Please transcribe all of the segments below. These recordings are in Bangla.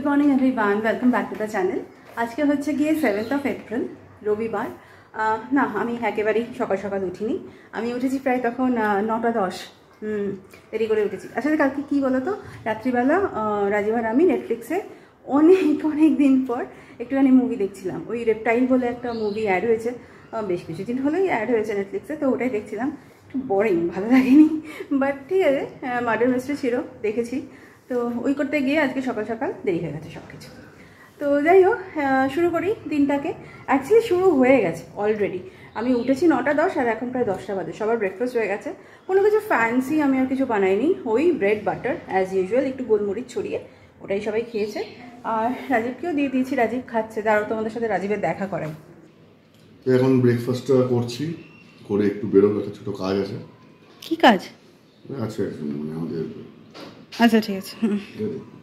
Good morning everyone, welcome back to the channel. आज के হচ্ছে গিয়ে 7th এপ্রিল রবিবার। না আমি একেবারেই সকাল সকাল উঠিনি। আমি উঠেছি প্রায় তখন 9টা 10। দেরি করে উঠেছি। আসলে কালকে কী বলো তো, রাত্রিবেলা রাজীব আর আমি নেটফ্লিক্সে অনেক দিন পর একটুখানি মুভি দেখছিলাম। ওই রেপটাইল বলে একটা মুভি অ্যাড হয়েছে, বেশ কিছুদিন হলেই অ্যাড হয়েছে নেটফ্লিক্সে, তো ওটাই দেখছিলাম। একটু বোরিং, ভালো লাগেনি, বাট ঠিক আছে, মার্ডার মিস্ট্রি ছিল, দেখেছি। তো ওই করতে গিয়ে আজকে সকাল সকাল দেরি হয়ে গেছে সব কিছু। তো যাই হোক, শুরু করি দিনটাকে। অ্যাকচুয়ালি শুরু হয়ে গেছে অলরেডি। আমি উঠেছি 9টা 10 আর এখন প্রায় 10টা বাজে। সবার ব্রেকফাস্ট হয়ে গেছে। কোনো কিছু ফ্যান্সি আমি আর কিছু বানাইনি, ওই ব্রেড বাটার অ্যাজ ইউজুয়াল, একটু গোলমরিচ ছড়িয়ে ওটাই সবাই খেয়েছে। আর রাজীবকেও দিয়ে দিয়েছি, রাজীব খাচ্ছে। দাঁড়াও তোমাদের সাথে রাজীবের দেখা করাই। এখন ব্রেকফাস্টটা করছি, করে একটু বেরোবো, একটা ছোটো কাজ আছে। কি কাজ আছে মানে আমাদের? আচ্ছা ঠিক আছে,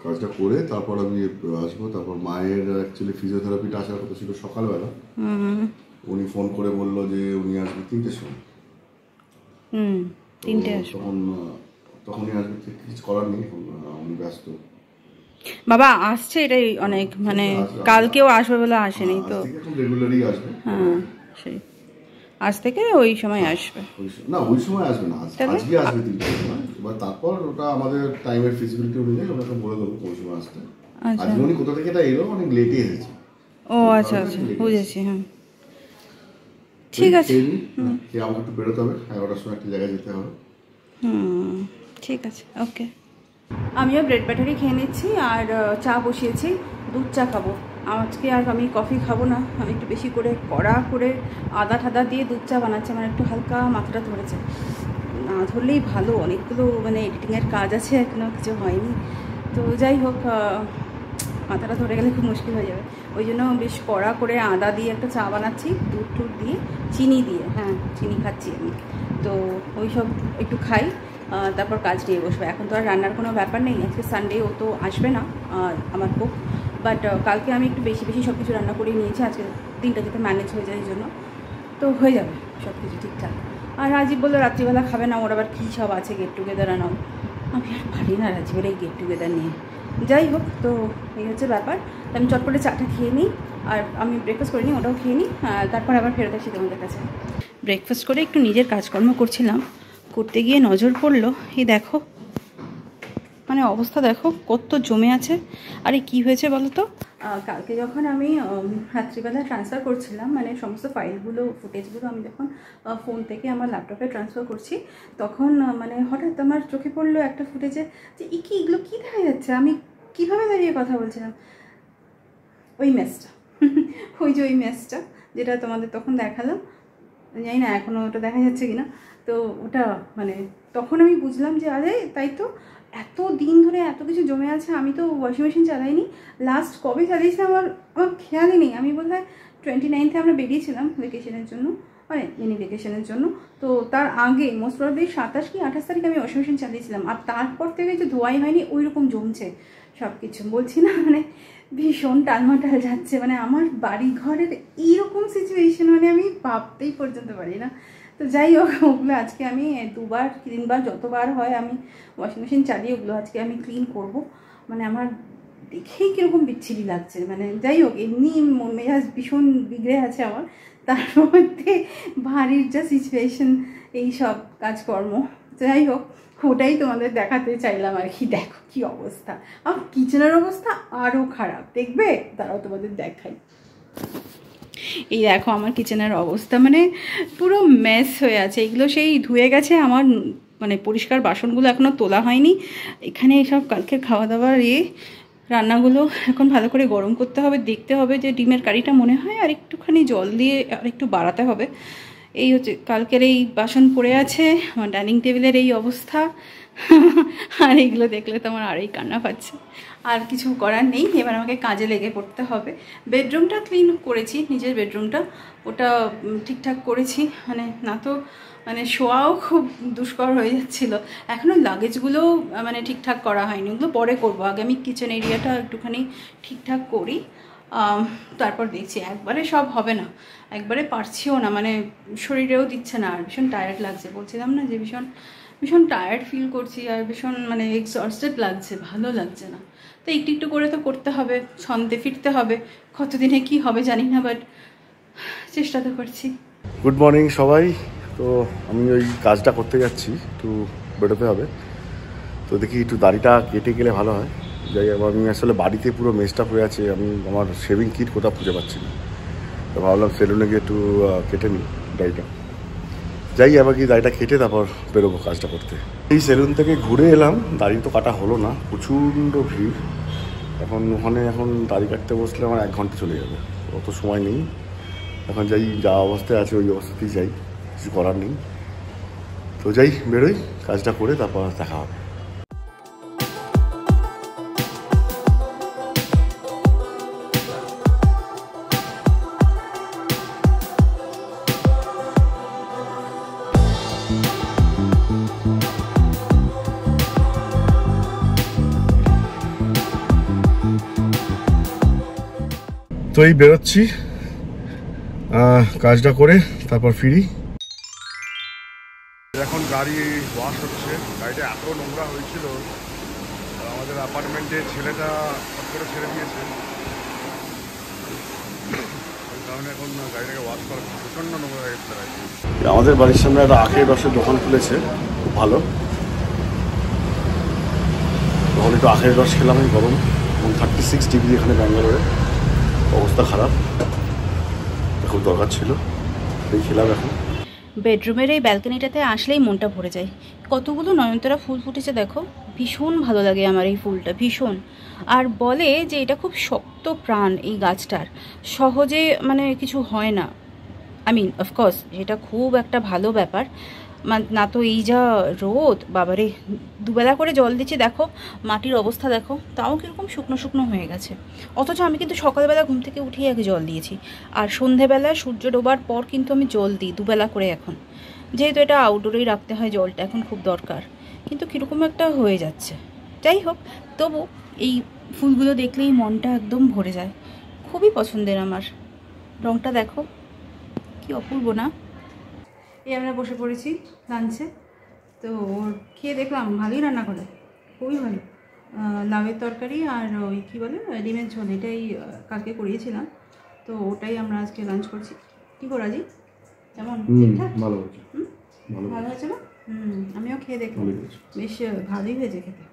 কাজটা করে তারপর আমি আসবো। তারপর মায়ের অ্যাকচুয়ালি ফিজিওথেরাপিটা আসার কথা ছিল সকালবেলা। উনি ফোন করে বললো যে উনি আসবে 3টের সময়। 3টে আসবে। তখনই আসবে, কিছু করার নেই, উনি ব্যস্ত। বাবা আসছে, এটাই অনেক, মানে কালকেও আসবে বলে আসেনি তো, রেগুলারই আসবে। হ্যাঁ সেই আজ থেকে ওই সময় আসবে না, ওই সময় আসবে না, আজকে আসবে 3টের সময়। এবার তারপর ওটা আমাদের টাইমের ফিজিবিলিটি অনুযায়ী ওনাকে বলে দেবো কোন সময় আসতে। আজকে উনি কোথা থেকে এটা এলো, অনেক লেটই এসেছে। ও আচ্ছা আচ্ছা, বুঝেছি। হ্যাঁ ঠিক আছে, আমাকে একটু বেরোতে হবে, 11টার সময় একটা জায়গায় যেতে হবে। ঠিক আছে, ওকে। আমিও ব্রেড ব্যাটারি খেয়ে নিচ্ছি আর চা বসিয়েছি, দুধ চা খাবো আজকে। আর আমি কফি খাবো না, আমি একটু বেশি করে কড়া করে আদা ঠাদা দিয়ে দুধ চা বানাচ্ছি। আমার একটু হালকা মাথাটা ধরেছে, না ধরলেই ভালো। অনেকগুলো মানে এডিটিংয়ের কাজ আছে, এখনও কিছু হয়নি। তো যাই হোক, মাথাটা ধরে গেলে খুব মুশকিল হয়ে যাবে। ওই জন্য বেশ কড়া করে আদা দিয়ে একটা চা বানাচ্ছি, দুধ টুধ দিয়ে, চিনি দিয়ে। হ্যাঁ চিনি খাচ্ছি আমি। তো ওই সব একটু খাই, তারপর কাজ নিয়ে বসবে। এখন তো আর রান্নার কোনো ব্যাপার নেই, আজকে সানডে, ও তো আসবে না আমার কুক। বাট কালকে আমি একটু বেশি বেশি সব কিছু রান্না করে নিয়েছি, আজকে দিনটা যাতে ম্যানেজ হয়ে যায় এই জন্য। তো হয়ে যাবে সব কিছু ঠিকঠাক। আর রাজীব বললো রাত্রিবেলা খাবে না, ওর আবার কী সব আছে, গেট টুগেদার আনাও। আমি আর পারি না রাজীবের এই গেট টুগেদার নিয়ে। যাই হোক, তো এই হচ্ছে ব্যাপার। আমি চট করে চাটা খেয়ে নিই, আর আমি ব্রেকফাস্ট করে নিই, ওটাও খেয়ে নিই, তারপর আবার ফেরত আসি তোমাদের কাছে। ব্রেকফাস্ট করে একটু নিজের কাজকর্ম করছিলাম, করতে গিয়ে নজর পড়লো, এই দেখো মানে অবস্থা দেখো কত জমে আছে। আরে কি হয়েছে বলো তো, কালকে যখন আমি রাত্রিবেলা ট্রান্সফার করছিলাম, মানে সমস্ত ফাইলগুলো ফুটেজগুলো আমি যখন ফোন থেকে আমার ল্যাপটপে ট্রান্সফার করছি, তখন মানে হঠাৎ আমার চোখে পড়লো একটা ফুটেজে যে এগুলো কী দেখা যাচ্ছে। আমি কীভাবে দাঁড়িয়ে কথা বলছিলাম, ওই মেসটা ওই মেসটা যেটা তোমাদের তখন দেখালাম, জানি না এখনও ওটা দেখা যাচ্ছে কি না। তো ওটা মানে তখন আমি বুঝলাম যে আরে তাই তো, এত দিন ধরে এত কিছু জমে আছে। আমি তো ওয়াশিং মেশিন চালাইনি, লাস্ট কবে চালিয়েছিলাম আমার খেয়ালই নেই। আমি বোধহয় 29 আমরা বেরিয়েছিলাম ভ্যাকেশনের জন্য, মানে মিনি ভ্যাকেশনের জন্য। তো তার আগে মোস্ট প্রবাবলি 27 কি 28 তারিখ আমি ওয়াশিং মেশিন চালিয়েছিলাম। আর তারপর থেকে যে ধোয়াই হয়নি, ওই রকম জমছে সব কিছু। বলছি না মানে ভীষণ টালমাটাল যাচ্ছে, মানে আমার বাড়ি ঘরের এইরকম সিচুয়েশন মানে আমি ভাবতেই পর্যন্ত পারি না। তো যাই হোক, ওগুলো আজকে আমি 2বার 3বার যতবার হয় আমি ওয়াশিং মেশিন চালিয়ে ওগুলো আজকে আমি ক্লিন করব। মানে আমার দেখেই কীরকম বিচ্ছিরি লাগছে। মানে যাই হোক, এমনি মেজাজ ভীষণ বিগড়ে আছে আমার, তার মধ্যে বাড়ির যা সিচুয়েশন, এই সব কাজকর্ম। যাই হোক, ওটাই তোমাদের দেখাতে চাইলাম আর কি। দেখো কি অবস্থা, আর কিচেনের অবস্থা আরও খারাপ, দেখবে তারাও তোমাদের দেখাই। এই দেখো আমার কিচেনের অবস্থা, মানে পুরো মেস হয়ে আছে। এগুলো সেই ধুয়ে গেছে, আমার মানে পরিষ্কার বাসনগুলো এখনও তোলা হয়নি। এখানে এইসব কালকের খাওয়া দাওয়ার রান্নাগুলো এখন ভালো করে গরম করতে হবে, দেখতে হবে যে ডিমের কারিটা মনে হয় আর একটুখানি জল দিয়ে আর একটু বাড়াতে হবে। এই হচ্ছে কালকের এই বাসন পড়ে আছে, আমার ডাইনিং টেবিলের এই অবস্থা। আর এইগুলো দেখলে তো আমার আরই কান্না পাচ্ছে। আর কিছু করার নেই, এবার আমাকে কাজে লেগে পড়তে হবে। বেডরুমটা ক্লিন করেছি, নিজের বেডরুমটা, ওটা ঠিকঠাক করেছি। মানে না তো মানে শোয়াও খুব দুষ্কর হয়ে যাচ্ছিল। এখনও লাগেজগুলোও মানে ঠিকঠাক করা হয়নি, ওগুলো পরে করবো। আগে আমি কিচেন এরিয়াটা একটুখানি ঠিকঠাক করি, তারপর দেখছি। একবারে সব হবে না, একবারে পারছিও না, মানে শরীরেও দিচ্ছে না, আর ভীষণ টায়ার্ড লাগছে। বলছিলাম না যে ভীষণ ভীষণ টায়ার্ড ফিল করছি আর ভীষণ মানে এক্সস্টেড লাগছে, ভালো লাগছে না। তো একটু একটু করে তো করতে হবে, ছন্দে ফিরতে হবে। কতদিনে কি হবে জানি না, বাট চেষ্টা তো করছি। গুড মর্নিং সবাই। তো আমি ওই কাজটা করতে যাচ্ছি, একটু বেরোতে হবে। তো দেখি একটু দাড়িটা কেটে গেলে ভালো হয়। যাই, আমি আসলে বাড়িতে পুরো মেসটা হয়ে আছে, আমি আমার শেভিং কিট কোথাও খুঁজে পাচ্ছি না। তো ভাবলাম সেলুনে গিয়ে একটু কেটে নিই দাড়িটা। যাই আবার কি দাড়িটা কেটে তারপর বেরোবো কাজটা করতে। এই সেলুন থেকে ঘুরে এলাম, দাড়ি তো কাটা হলো না, প্রচণ্ড ভিড়। এখন দাড়ি কাটতে বসলে আমার 1 ঘন্টা চলে যাবে, অত সময় নেই। এখন যাই, যা অবস্থায় আছে ওই অবস্থাতেই যাই, কিছু করার নেই। তো যাই, বেরোই, কাজটা করে তারপর দেখা হবে। তো এই বেরোচ্ছি, কাজটা করে তারপর ফিরি। এখন গাড়ি ওয়াশ হচ্ছে। গাড়িটা এত নোংরা হয়েছিল, আমাদের অ্যাপার্টমেন্টের ছেলেটা সব করে ছেড়ে দিয়েছে, ওই কারণে এখন গাড়িটাকে ওয়াশ করা প্রচণ্ড নোংরা হয়ে গেছে। আমাদের বাড়ির সামনে একটা আখের রসের দোকান খুলেছে, খুব ভালো। তখন একটু আখের রস খেলাম, এই গরম, এবং 36 ডিগ্রি এখানে ব্যাঙ্গালোরে, অবস্থা খারাপ। খুব দরকার ছিল, এই খেলাম এখন। বেডরুমের এই ব্যালকনিটাতে আসলেই মনটা ভরে যায়। কতগুলো নয়নতারা ফুল ফুটেছে দেখো, ভীষণ ভালো লাগে আমার এই ফুলটা, ভীষণ। আর বলে যে এটা খুব শক্ত প্রাণ এই গাছটার, সহজে মানে কিছু হয় না। অফকোর্স এটা খুব একটা ভালো ব্যাপার না। তো এই যা রোদ, বাবারে, দুবেলা করে জল দিচ্ছি, দেখো মাটির অবস্থা দেখো, তাও কীরকম শুকনো শুকনো হয়ে গেছে। অথচ আমি কিন্তু সকালবেলা ঘুম থেকে উঠেই আগে জল দিয়েছি, আর সন্ধেবেলা সূর্য ডোবার পর কিন্তু আমি জল দিই দুবেলা করে এখন, যেহেতু এটা আউটডোরেই রাখতে হয়, জলটা এখন খুব দরকার। কিন্তু কীরকম একটা হয়ে যাচ্ছে। যাই হোক, তবু এই ফুলগুলো দেখলেই মনটা একদম ভরে যায়, খুবই পছন্দের আমার। রঙটা দেখো কি অপূর্ব না। এই আমরা বসে পড়েছি লাঞ্চে। তো খেয়ে দেখলাম ভালোই রান্না করে, খুবই ভালো। লাউয়ের তরকারি আর ওই কী বলে ডিমের ঝোল, এটাই কালকে করিয়েছিলাম। তো ওটাই আমরা আজকে লাঞ্চ করছি। কী করো আজি, কেমন? ঠিকঠাক, ভালো হয়েছে। ভালো হয়েছে না? আমিও খেয়ে দেখলাম, বেশ ভালোই হয়েছে খেতে।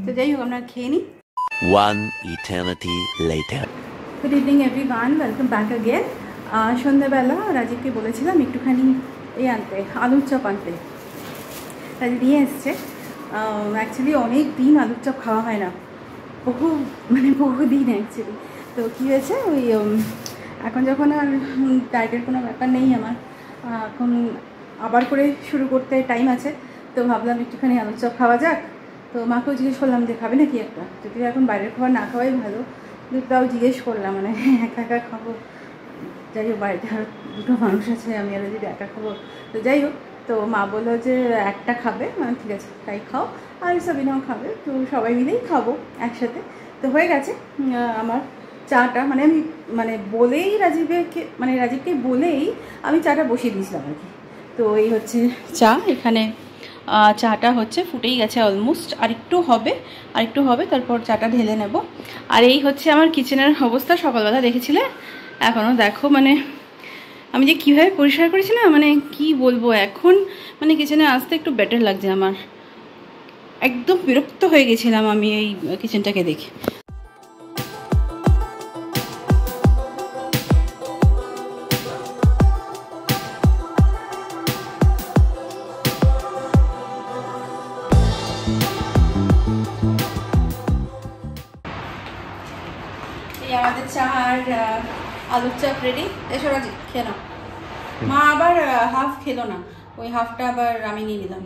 তো যাই হোক, আমরা খেয়ে নিই। One eternity later. Good evening everyone, welcome back again. সন্ধ্যাবেলা রাজীবকে বলেছিলাম একটুখানি এই আনতে, আলুর চপ আনতে, রাজীব নিয়ে এসছে। অ্যাকচুয়ালি অনেক দিন আলুর চপ খাওয়া হয় না, বহুদিন অ্যাকচুয়ালি। তো কী হয়েছে, ওই এখন যখন আর ডায়েটের কোনো ব্যাপার নেই আমার, এখন আবার করে শুরু করতে টাইম আছে, তো ভাবলাম একটুখানি আলুর চপ খাওয়া যাক। তো মাকেও জিজ্ঞেস করলাম যে খাবে নাকি একটা, যদিও এখন বাইরের খাবার না খাওয়াই ভালো, কিন্তু তাও জিজ্ঞেস করলাম, মানে একা একা খাবো। যাই হোক, বাড়িতে আরও 2টো মানুষ আছে, আমি আরও যদি একা খাবো। তো যাই হোক, তো মা বললো যে একটা খাবে, মানে ঠিক আছে তাই খাও, আর সাবিনাও খাবে, তো সবাই মিলেই খাবো একসাথে। তো হয়ে গেছে আমার চাটা, আমি বলেই রাজীবকে বলেই আমি চাটা বসিয়ে দিয়েছিলাম আর কি। তো এই হচ্ছে চা, এখানে চাটা হচ্ছে ফুটেই গেছে অলমোস্ট, আরেকটু হবে তারপর চাটা ঢেলে নেব। আর এই হচ্ছে আমার কিচেনের অবস্থা, সকালবেলা দেখেছিলে, এখনও দেখো, মানে আমি যে কীভাবে পরিষ্কার করেছি না, মানে কি বলবো, এখন মানে কিচেনে আসতে একটু বেটার লাগছে আমার। একদম বিরক্ত হয়ে গেছিলাম আমি এই কিচেনটাকে দেখে। আমাদের চা আর আলুর চপ রেডি। এসো রাজি, খেয়ে নাও। মা আবার হাফ খেলো না, ওই হাফটা আবার আমি নিয়ে নিলাম।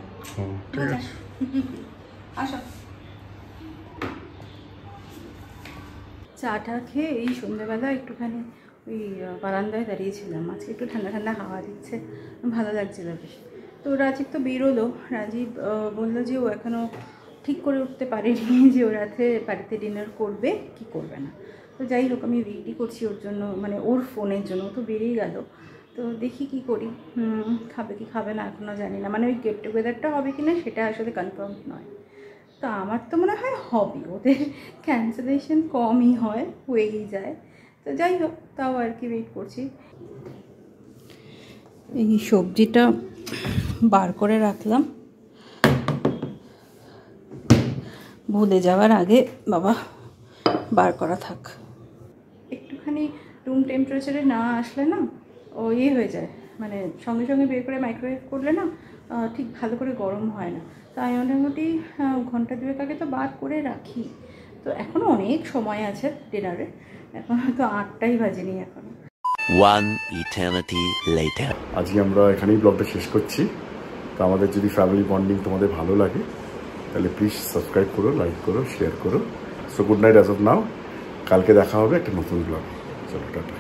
আসো। চাটা খেয়ে এই সন্ধ্যেবেলা একটুখানি ওই বারান্দায় দাঁড়িয়েছিলাম, আজকে একটু ঠান্ডা ঠান্ডা হাওয়া দিচ্ছে, ভালো লাগছিল বেশ। তো রাজীব তো বেরোলো, রাজীব বললো যে ও এখনও ঠিক করে উঠতে পারেনি যে ও রাত্রে বাড়িতে ডিনার করবে কি করবে না। তো যাই হোক, আমি রেডি করছি ওর জন্য, মানে ওর ফোনের জন্য, ও তো বেরিয়ে গেল। তো দেখি কি করি, খাবে কি খাবে না এখনও জানি না, মানে ওই গেট টুগেদারটা হবে কি না সেটা আসলে কনফার্ম নয়। তো আমার তো মনে হয় হবে, ওদের ক্যান্সেলেশন কমই হয়, হয়েই যায়। তো যাই হোক, তাও আর কি ওয়েট করছি। এই সবজিটা বার করে রাখলাম, ভুলে যাওয়ার আগে বাবা বার করা থাক। একটুখানি রুম টেম্পারেচারে না আসলে না ও ইয়ে হয়ে যায়, মানে সঙ্গে সঙ্গে বের করে মাইক্রোওয়েভ করলে না ঠিক ভালো করে গরম হয় না। তো আমি মোটামুটি ঘন্টা দুয়েক আগে তো বার করে রাখি। তো এখনও অনেক সময় আছে ডিনারে, এখন হয়তো 8টাই বাজেনি এখনও। One eternity later. আজকে আমরা এখানেই ব্লগটা শেষ করছি। তো আমাদের যদি ফ্যামিলি বন্ডিং তোমাদের ভালো লাগে তাহলে প্লিজ সাবস্ক্রাইব করো, লাইক করো, শেয়ার করো। So good night as of now. কালকে দেখা হবে একটা নতুন ব্লগ। চলো টাটা।